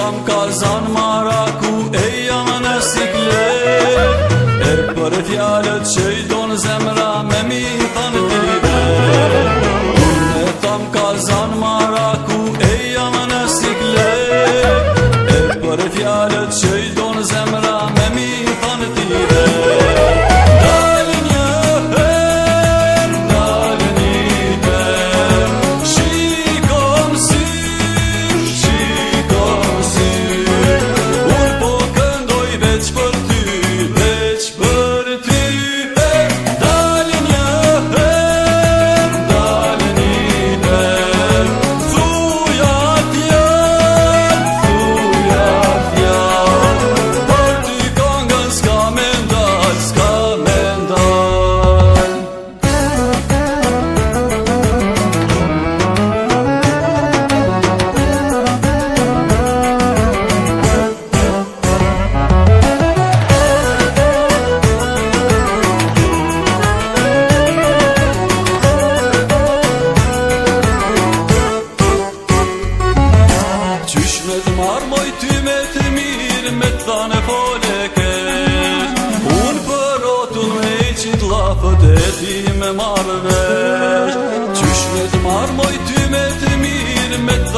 tam kazan maraku e jam në siklet. E për fjalët që i donë zemra me mi thanë t'ive. Unë tam kazan maraku e jam në siklet. E për fjalët që i donë zemra me mi thanë t'ive. Moj ty me të mirë me të thane fole kesh. Unë për rotun me i qitë lafët e ti me marrë vesh. Qysh me të marrë moj ty me të mirë me të